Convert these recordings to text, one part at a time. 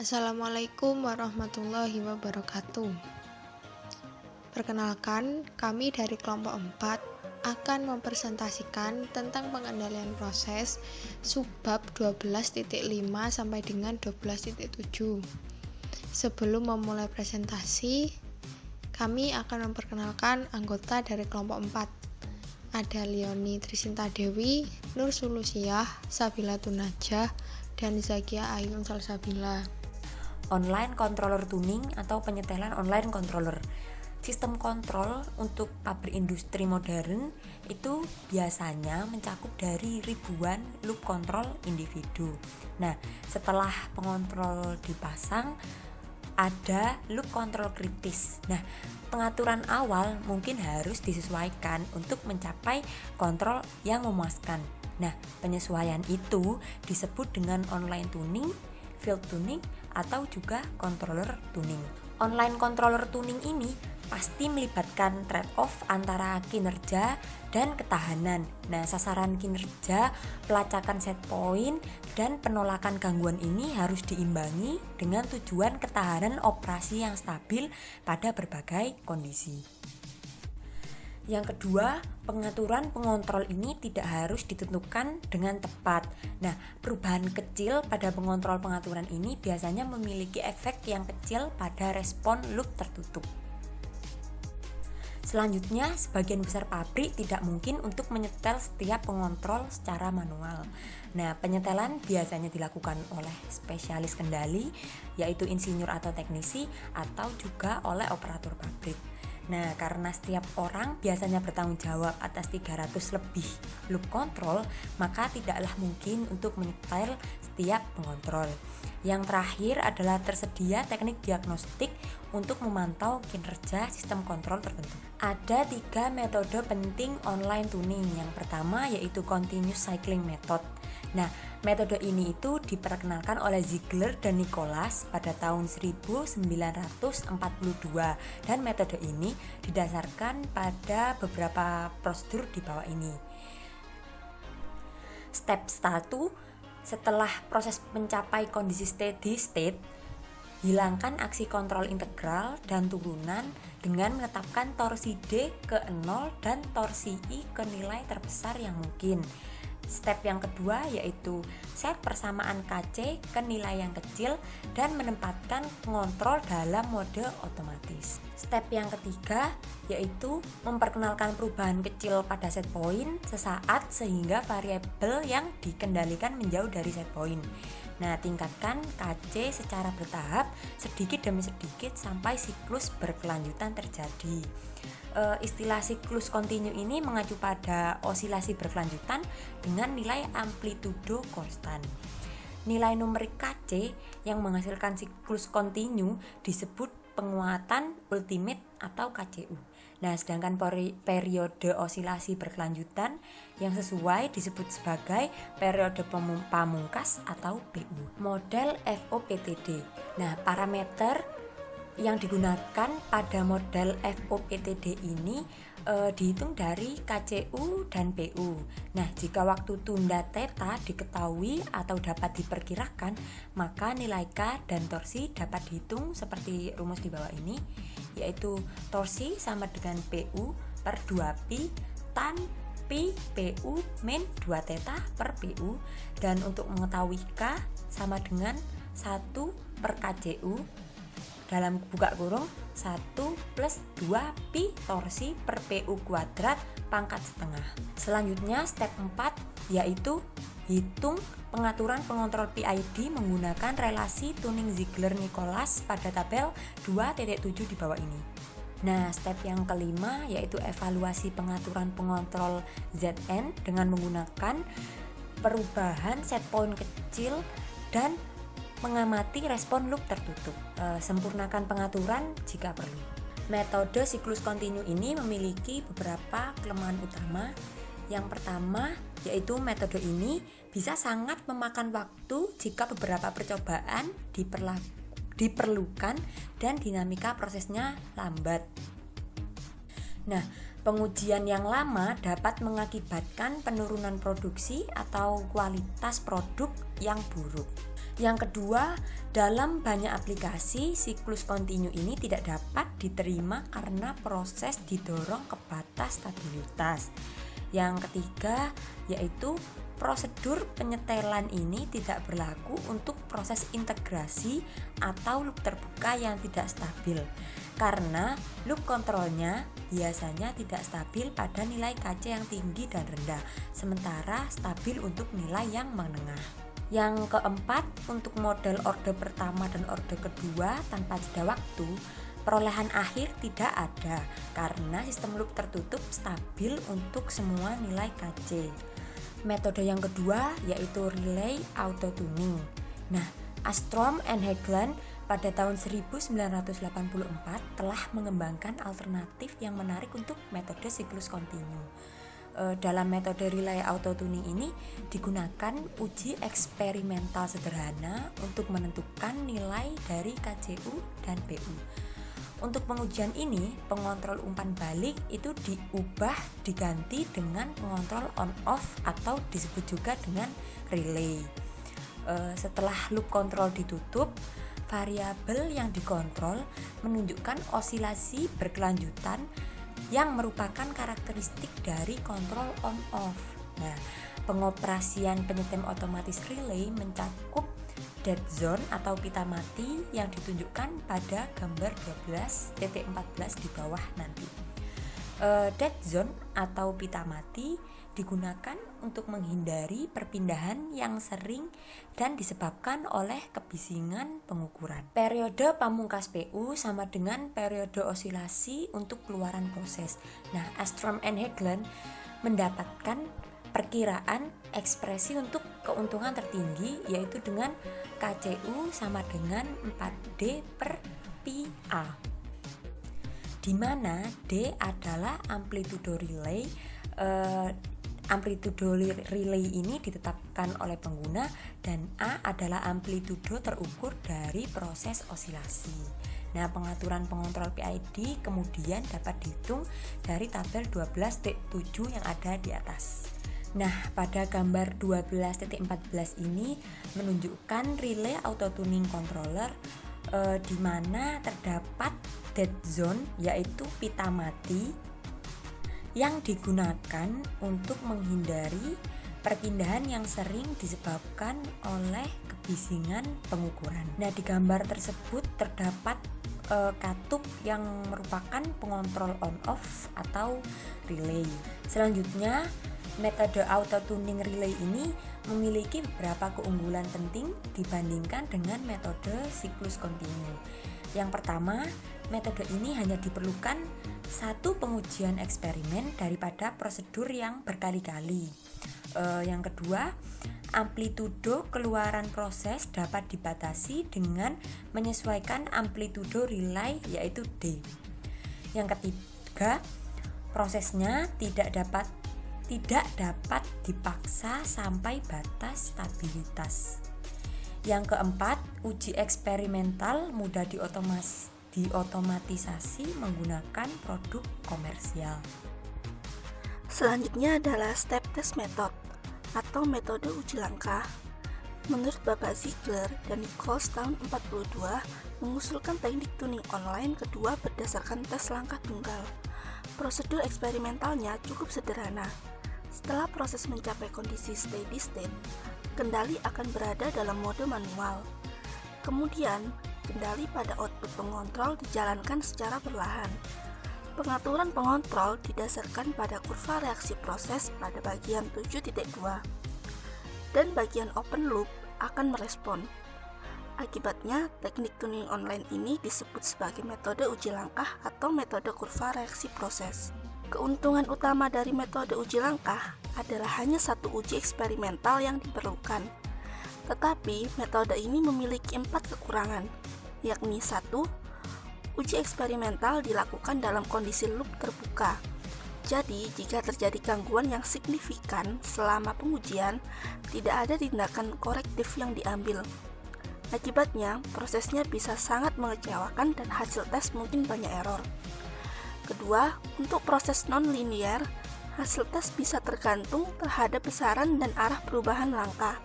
Assalamualaikum warahmatullahi wabarakatuh. Perkenalkan, kami dari kelompok 4 akan mempresentasikan tentang pengendalian proses subbab 12.5 sampai dengan 12.7. Sebelum memulai presentasi, kami akan memperkenalkan anggota dari kelompok 4. Ada Leoni Trisinta Dewi, Nur Sulusiah, Sabila Tunajah, dan Zakia Ayun Salsabila. Online controller tuning atau penyetelan online controller. Sistem kontrol untuk pabrik industri modern itu biasanya mencakup dari ribuan loop control individu. Nah, setelah pengontrol dipasang, ada loop control kritis. Nah, pengaturan awal mungkin harus disesuaikan untuk mencapai kontrol yang memuaskan. Nah, penyesuaian itu disebut dengan online tuning, field tuning, atau juga controller tuning. Online controller tuning ini pasti melibatkan trade-off antara kinerja dan ketahanan. Nah, sasaran kinerja, pelacakan set point, dan penolakan gangguan ini harus diimbangi dengan tujuan ketahanan operasi yang stabil pada berbagai kondisi. Yang kedua, pengaturan pengontrol ini tidak harus ditentukan dengan tepat. Nah, perubahan kecil pada pengontrol pengaturan ini biasanya memiliki efek yang kecil pada respon loop tertutup. Selanjutnya, sebagian besar pabrik tidak mungkin untuk menyetel setiap pengontrol secara manual. Nah, penyetelan biasanya dilakukan oleh spesialis kendali, yaitu insinyur atau teknisi, atau juga oleh operator pabrik. Nah, karena setiap orang biasanya bertanggung jawab atas 300 lebih loop control, maka tidaklah mungkin untuk menyetel setiap pengontrol. Yang terakhir adalah tersedia teknik diagnostik untuk memantau kinerja sistem kontrol tertentu. Ada 3 metode penting online tuning. Yang pertama yaitu continuous cycling method. Nah, metode ini itu diperkenalkan oleh Ziegler dan Nicholas pada tahun 1942 dan metode ini didasarkan pada beberapa prosedur di bawah ini. Step 1, setelah proses mencapai kondisi steady state, hilangkan aksi kontrol integral dan turunan dengan menetapkan torsi D ke 0 dan torsi I ke nilai terbesar yang mungkin. Step yang kedua yaitu set persamaan KC ke nilai yang kecil dan menempatkan pengontrol dalam mode otomatis. Step yang ketiga yaitu memperkenalkan perubahan kecil pada set point sesaat sehingga variabel yang dikendalikan menjauh dari set point. Nah, tingkatkan KC secara bertahap sedikit demi sedikit sampai siklus berkelanjutan terjadi. Istilah siklus kontinu ini mengacu pada osilasi berkelanjutan dengan nilai amplitudo konstan. Nilai numerik KC yang menghasilkan siklus kontinu disebut penguatan ultimate atau KCU. Nah, sedangkan periode osilasi berkelanjutan yang sesuai disebut sebagai periode pamungkas atau PU. Model FOPTD. Nah, parameter yang digunakan pada model FOPTD ini dihitung dari KCU dan PU. Nah, jika waktu tunda theta diketahui atau dapat diperkirakan, maka nilai K dan torsi dapat dihitung seperti rumus di bawah ini, yaitu torsi sama dengan PU per 2pi tan pi PU min 2 theta per PU, dan untuk mengetahui K sama dengan 1 per KCU dalam buka kurung 1 plus 2 pi torsi per PU kuadrat pangkat setengah. Selanjutnya step 4 yaitu hitung pengaturan pengontrol PID menggunakan relasi tuning Ziegler-Nicholas pada tabel 2.7 di bawah ini. Nah, step yang kelima yaitu evaluasi pengaturan pengontrol ZN dengan menggunakan perubahan set point kecil dan mengamati respon loop tertutup. Sempurnakan pengaturan jika perlu. Metode siklus kontinu ini memiliki beberapa kelemahan utama. Yang pertama yaitu metode ini bisa sangat memakan waktu jika beberapa percobaan diperlukan dan dinamika prosesnya lambat. Nah, pengujian yang lama dapat mengakibatkan penurunan produksi atau kualitas produk yang buruk. Yang kedua, dalam banyak aplikasi, siklus kontinu ini tidak dapat diterima karena proses didorong ke batas stabilitas. Yang ketiga, yaitu prosedur penyetelan ini tidak berlaku untuk proses integrasi atau loop terbuka yang tidak stabil, karena loop kontrolnya biasanya tidak stabil pada nilai KC yang tinggi dan rendah, sementara stabil untuk nilai yang menengah. Yang keempat, untuk model orde pertama dan orde kedua tanpa jeda waktu, perolehan akhir tidak ada karena sistem loop tertutup stabil untuk semua nilai KC. Metode yang kedua yaitu relay auto tuning. Nah, Ostrom and Hagelin pada tahun 1984 telah mengembangkan alternatif yang menarik untuk metode siklus kontinu. Dalam metode relay auto tuning ini digunakan uji eksperimental sederhana untuk menentukan nilai dari KCU dan PU. Untuk pengujian ini, pengontrol umpan balik itu diganti dengan pengontrol on off atau disebut juga dengan relay. Setelah loop kontrol ditutup, variabel yang dikontrol menunjukkan osilasi berkelanjutan yang merupakan karakteristik dari kontrol on off. Nah, pengoperasian penyetem otomatis relay mencakup dead zone atau pita mati yang ditunjukkan pada gambar 12.14 di bawah nanti. Dead zone atau pita mati digunakan untuk menghindari perpindahan yang sering dan disebabkan oleh kebisingan pengukuran. Periode pamungkas PU sama dengan periode osilasi untuk keluaran proses. Nah, Ostrom and Hagelin mendapatkan perkiraan ekspresi untuk keuntungan tertinggi yaitu dengan KCU sama dengan 4D per pi A, di mana D adalah amplitudo relay. Amplitudo relay ini ditetapkan oleh pengguna dan A adalah amplitudo terukur dari proses osilasi. Nah, pengaturan pengontrol PID kemudian dapat dihitung dari tabel 12.7 yang ada di atas. Nah, pada gambar 12.14 ini menunjukkan relay auto tuning controller di mana terdapat dead zone yaitu pita mati yang digunakan untuk menghindari perpindahan yang sering disebabkan oleh kebisingan pengukuran. Nah, di gambar tersebut terdapat katup yang merupakan pengontrol on off atau relay. Selanjutnya, metode auto tuning relay ini memiliki beberapa keunggulan penting dibandingkan dengan metode siklus kontinu. Yang pertama, metode ini hanya diperlukan satu pengujian eksperimen daripada prosedur yang berkali-kali. Yang kedua, amplitudo keluaran proses dapat dibatasi dengan menyesuaikan amplitudo relay yaitu D. Yang ketiga, prosesnya tidak dapat dipaksa sampai batas stabilitas. Yang keempat, uji eksperimental mudah diotomatisasi menggunakan produk komersial. Selanjutnya adalah step test method atau metode uji langkah. Menurut Bapak Ziegler dan Nichols tahun 42 mengusulkan teknik tuning online kedua berdasarkan tes langkah tunggal. Prosedur eksperimentalnya cukup sederhana. Setelah proses mencapai kondisi steady state, kendali akan berada dalam mode manual. Kemudian, kendali pada output pengontrol dijalankan secara perlahan. Pengaturan pengontrol didasarkan pada kurva reaksi proses pada bagian 7.2 dan bagian open loop akan merespon. Akibatnya, teknik tuning online ini disebut sebagai metode uji langkah atau metode kurva reaksi proses. Keuntungan utama dari metode uji langkah adalah hanya satu uji eksperimental yang diperlukan. Tetapi, metode ini memiliki 4 kekurangan, yakni 1. Uji eksperimental dilakukan dalam kondisi loop terbuka. Jadi, jika terjadi gangguan yang signifikan selama pengujian, tidak ada tindakan korektif yang diambil. Akibatnya, prosesnya bisa sangat mengecewakan dan hasil tes mungkin banyak error. Kedua, untuk proses non-linear, hasil tes bisa tergantung terhadap besaran dan arah perubahan langkah.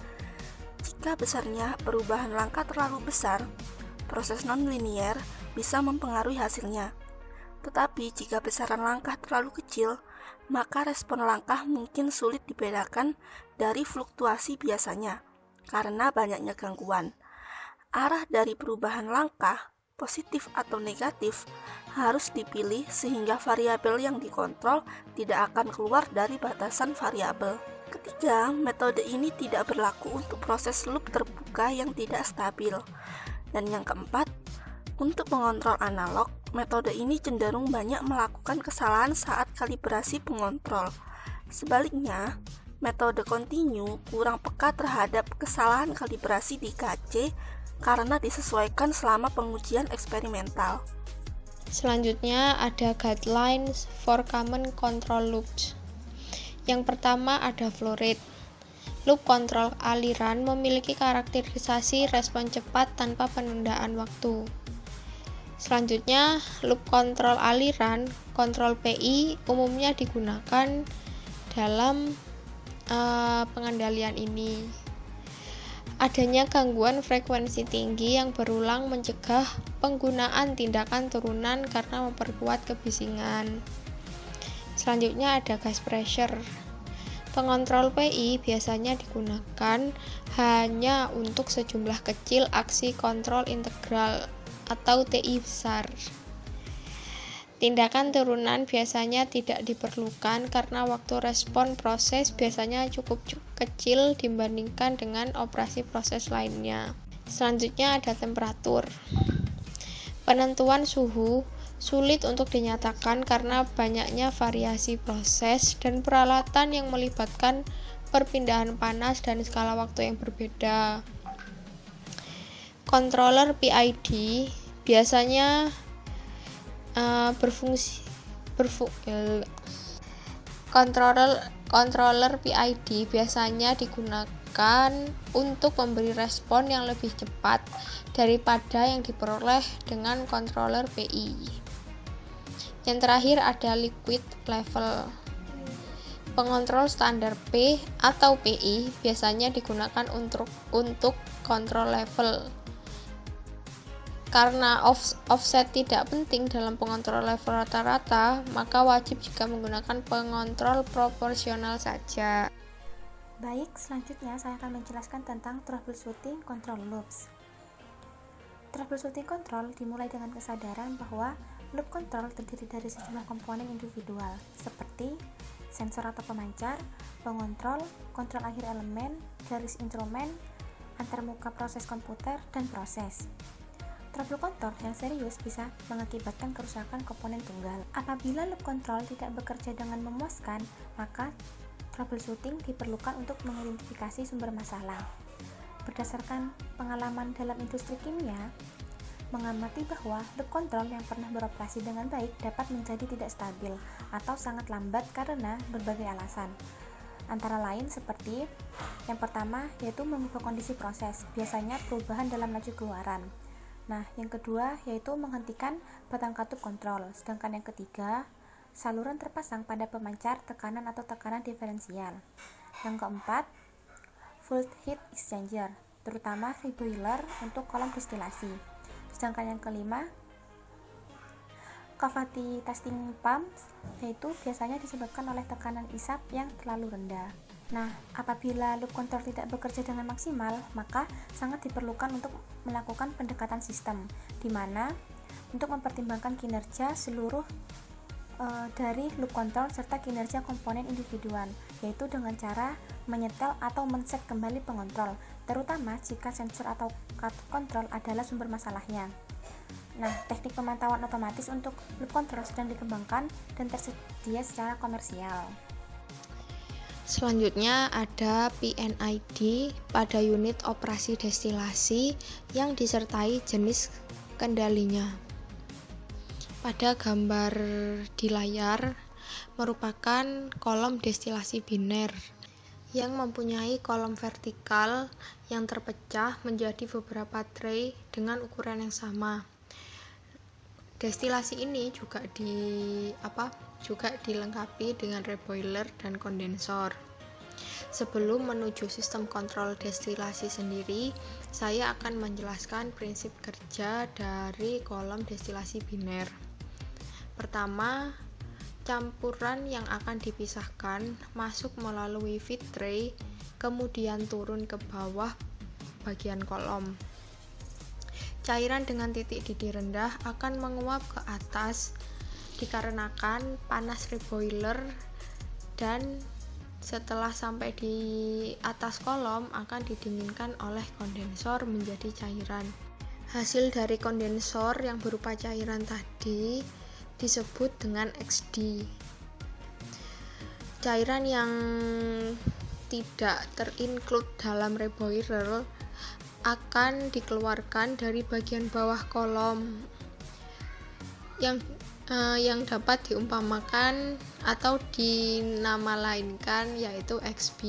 Jika besarnya perubahan langkah terlalu besar, proses non-linier bisa mempengaruhi hasilnya. Tetapi jika besaran langkah terlalu kecil, maka respon langkah mungkin sulit dibedakan dari fluktuasi biasanya karena banyaknya gangguan. Arah dari perubahan langkah, positif atau negatif, harus dipilih sehingga variabel yang dikontrol tidak akan keluar dari batasan variabel. Ketiga, metode ini tidak berlaku untuk proses loop terbuka yang tidak stabil. Dan yang keempat, untuk mengontrol analog, metode ini cenderung banyak melakukan kesalahan saat kalibrasi pengontrol. Sebaliknya, metode kontinu kurang peka terhadap kesalahan kalibrasi di KC karena disesuaikan selama pengujian eksperimental. Selanjutnya ada guidelines for common control loops. Yang pertama ada flow rate. Loop kontrol aliran memiliki karakterisasi respon cepat tanpa penundaan waktu. Selanjutnya, loop kontrol aliran, kontrol PI, umumnya digunakan dalam pengendalian ini. Adanya gangguan frekuensi tinggi yang berulang mencegah penggunaan tindakan turunan karena memperkuat kebisingan. Selanjutnya ada gas pressure. Pengontrol PI biasanya digunakan hanya untuk sejumlah kecil aksi kontrol integral atau TI besar. Tindakan turunan biasanya tidak diperlukan karena waktu respon proses biasanya cukup kecil dibandingkan dengan operasi proses lainnya. Selanjutnya ada temperatur. Penentuan suhu sulit untuk dinyatakan karena banyaknya variasi proses dan peralatan yang melibatkan perpindahan panas dan skala waktu yang berbeda. Controller PID biasanya controller PID biasanya digunakan untuk memberi respon yang lebih cepat daripada yang diperoleh dengan controller PI. Yang terakhir ada liquid level. Pengontrol standar P atau PI biasanya digunakan untuk kontrol level. Karena offset tidak penting dalam pengontrol level rata-rata, maka wajib juga menggunakan pengontrol proporsional saja. Baik, selanjutnya saya akan menjelaskan tentang troubleshooting control loops. Troubleshooting control dimulai dengan kesadaran bahwa loop control terdiri dari sejumlah komponen individual, seperti sensor atau pemancar, pengontrol, kontrol akhir elemen, garis instrumen, antarmuka proses komputer, dan proses. Trouble control yang serius bisa mengakibatkan kerusakan komponen tunggal. Apabila loop control tidak bekerja dengan memuaskan, maka troubleshooting diperlukan untuk mengidentifikasi sumber masalah. Berdasarkan pengalaman dalam industri kimia, mengamati bahwa loop control yang pernah beroperasi dengan baik dapat menjadi tidak stabil atau sangat lambat karena berbagai alasan. Antara lain seperti yang pertama yaitu mengubah kondisi proses, biasanya perubahan dalam laju keluaran. Nah, yang kedua yaitu menghentikan batang katup kontrol, sedangkan yang ketiga, saluran terpasang pada pemancar tekanan atau tekanan diferensial. Yang keempat, fluid heat exchanger, terutama reboiler untuk kolom destilasi. Sedangkan yang kelima, cavity testing pumps, yaitu biasanya disebabkan oleh tekanan isap yang terlalu rendah. Nah, apabila loop control tidak bekerja dengan maksimal, maka sangat diperlukan untuk melakukan pendekatan sistem, di mana untuk mempertimbangkan kinerja seluruh dari loop control serta kinerja komponen individual, yaitu dengan cara menyetel atau men-set kembali pengontrol, terutama jika sensor atau katup kontrol adalah sumber masalahnya. Nah, teknik pemantauan otomatis untuk loop control sedang dikembangkan dan tersedia secara komersial. Selanjutnya ada PNID pada unit operasi destilasi yang disertai jenis kendalinya. Pada gambar di layar merupakan kolom destilasi biner yang mempunyai kolom vertikal yang terpecah menjadi beberapa tray dengan ukuran yang sama. Destilasi ini juga dilengkapi dengan reboiler dan kondensor. Sebelum menuju sistem kontrol destilasi sendiri, saya akan menjelaskan prinsip kerja dari kolom destilasi biner. Pertama, campuran yang akan dipisahkan masuk melalui feed tray, kemudian turun ke bawah bagian kolom. Cairan dengan titik didih rendah akan menguap ke atas dikarenakan panas reboiler, dan setelah sampai di atas kolom akan didinginkan oleh kondensor menjadi cairan. Hasil dari kondensor yang berupa cairan tadi disebut dengan XD. Cairan yang tidak terinclude dalam reboiler akan dikeluarkan dari bagian bawah kolom yang dapat diumpamakan atau dinamalainkan yaitu XB.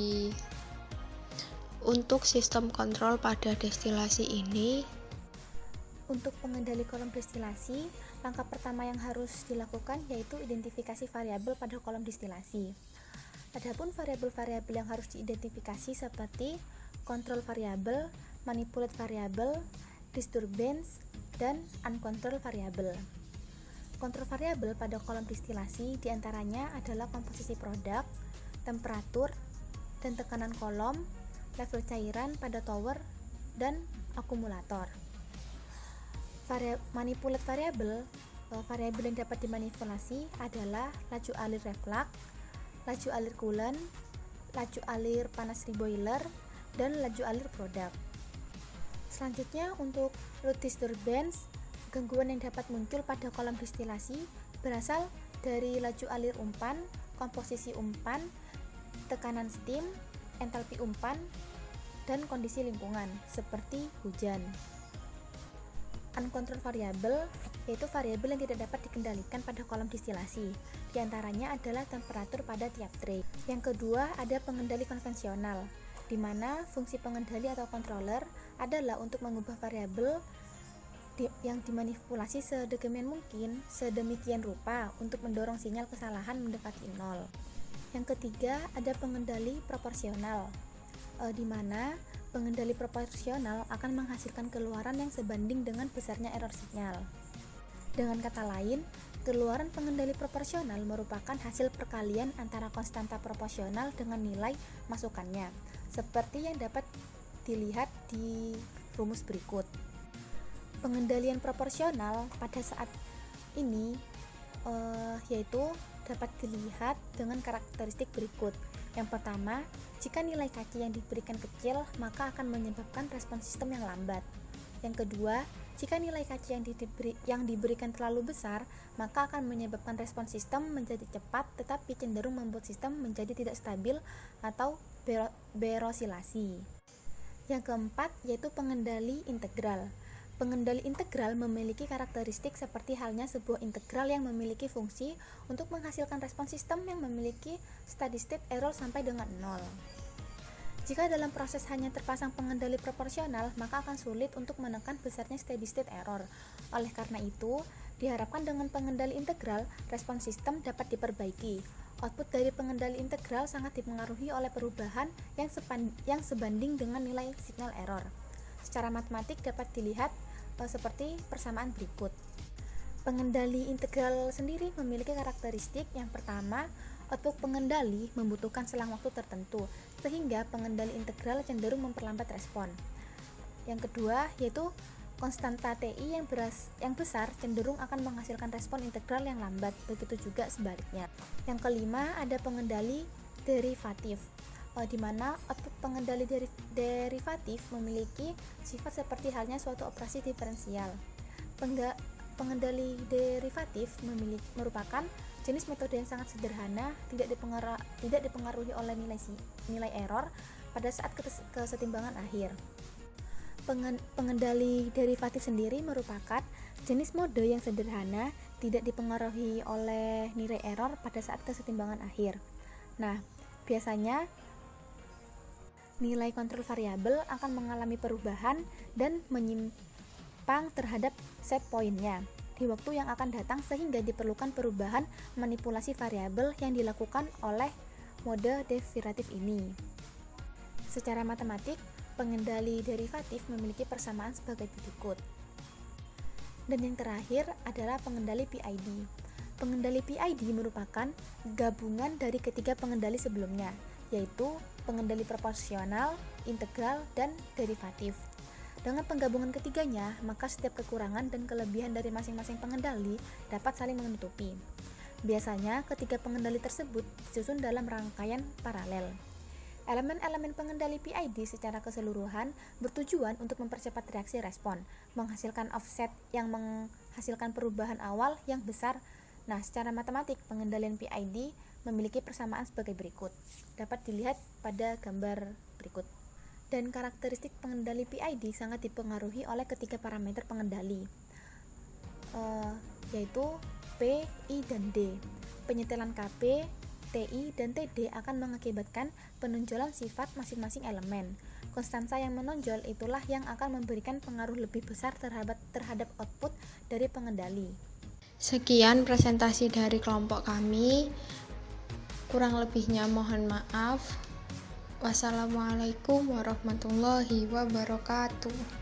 Untuk sistem kontrol pada destilasi ini, untuk pengendali kolom destilasi, langkah pertama yang harus dilakukan yaitu identifikasi variabel pada kolom destilasi. Adapun variabel-variabel yang harus diidentifikasi seperti kontrol variabel, manipulate variabel, disturbance, dan uncontrolled variable. Kontrol variabel pada kolom destilasi diantaranya adalah komposisi produk, temperatur, dan tekanan kolom, level cairan pada tower, dan akumulator. Manipulate variabel, variabel yang dapat dimanipulasi adalah laju alir reflux, laju alir coolant, laju alir panas reboiler, dan laju alir produk. Selanjutnya untuk load disturbance, gangguan yang dapat muncul pada kolom destilasi berasal dari laju alir umpan, komposisi umpan, tekanan steam, entalpi umpan, dan kondisi lingkungan seperti hujan. Uncontrolled variable yaitu variabel yang tidak dapat dikendalikan pada kolom destilasi. Di antaranya adalah temperatur pada tiap tray. Yang kedua ada pengendali konvensional, di mana fungsi pengendali atau controller adalah untuk mengubah variabel yang dimanipulasi sedemikian rupa untuk mendorong sinyal kesalahan mendekati nol. Yang ketiga ada pengendali proporsional, di mana pengendali proporsional akan menghasilkan keluaran yang sebanding dengan besarnya error sinyal. Dengan kata lain, keluaran pengendali proporsional merupakan hasil perkalian antara konstanta proporsional dengan nilai masukannya, seperti yang dapat dilihat di rumus berikut. Pengendalian proporsional pada saat ini yaitu dapat dilihat dengan karakteristik berikut. Yang pertama, jika nilai Kc yang diberikan kecil, maka akan menyebabkan respon sistem yang lambat. Yang kedua, jika nilai Kc yang diberikan terlalu besar, maka akan menyebabkan respon sistem menjadi cepat tetapi cenderung membuat sistem menjadi tidak stabil atau berosilasi. Yang keempat yaitu pengendali integral. Pengendali integral memiliki karakteristik seperti halnya sebuah integral yang memiliki fungsi untuk menghasilkan respon sistem yang memiliki steady state error sampai dengan 0. Jika dalam proses hanya terpasang pengendali proporsional, maka akan sulit untuk menekan besarnya steady state error. Oleh karena itu, diharapkan dengan pengendali integral, respon sistem dapat diperbaiki. Output dari pengendali integral sangat dipengaruhi oleh perubahan yang sebanding dengan nilai signal error. Secara matematik dapat dilihat seperti persamaan berikut. Pengendali integral sendiri memiliki karakteristik yang pertama, output pengendali membutuhkan selang waktu tertentu, sehingga pengendali integral cenderung memperlambat respon. Yang kedua, yaitu konstanta TI yang besar cenderung akan menghasilkan respon integral yang lambat, begitu juga sebaliknya. Yang kelima, ada pengendali derivatif, di mana output pengendali derivatif memiliki sifat seperti halnya suatu operasi diferensial. Pengendali derivatif merupakan jenis metode yang sangat sederhana, tidak dipengaruhi oleh nilai error pada saat kesetimbangan akhir. Pengendali derivatif sendiri merupakan jenis mode yang sederhana, tidak dipengaruhi oleh nilai error pada saat kesetimbangan akhir. Nah, biasanya nilai kontrol variabel akan mengalami perubahan dan menyimpang terhadap set point-nya di waktu yang akan datang, sehingga diperlukan perubahan manipulasi variabel yang dilakukan oleh mode derivatif ini. Secara matematik, pengendali derivatif memiliki persamaan sebagai berikut. Dan yang terakhir adalah pengendali PID. Pengendali PID merupakan gabungan dari ketiga pengendali sebelumnya, yaitu pengendali proporsional, integral, dan derivatif. Dengan penggabungan ketiganya, maka setiap kekurangan dan kelebihan dari masing-masing pengendali dapat saling menutupi. Biasanya, ketiga pengendali tersebut disusun dalam rangkaian paralel. Elemen-elemen pengendali PID secara keseluruhan bertujuan untuk mempercepat reaksi respon, menghasilkan offset yang menghasilkan perubahan awal yang besar. Nah, secara matematik, pengendalian PID memiliki persamaan sebagai berikut. Dapat dilihat pada gambar berikut. Dan karakteristik pengendali PID sangat dipengaruhi oleh ketiga parameter pengendali, yaitu P, I, dan D. Penyetelan KP, TI, dan TD akan mengakibatkan penonjolan sifat masing-masing elemen. Konstansa yang menonjol itulah yang akan memberikan pengaruh lebih besar terhadap output dari pengendali. Sekian presentasi dari kelompok kami. Kurang lebihnya mohon maaf. Wassalamualaikum warahmatullahi wabarakatuh.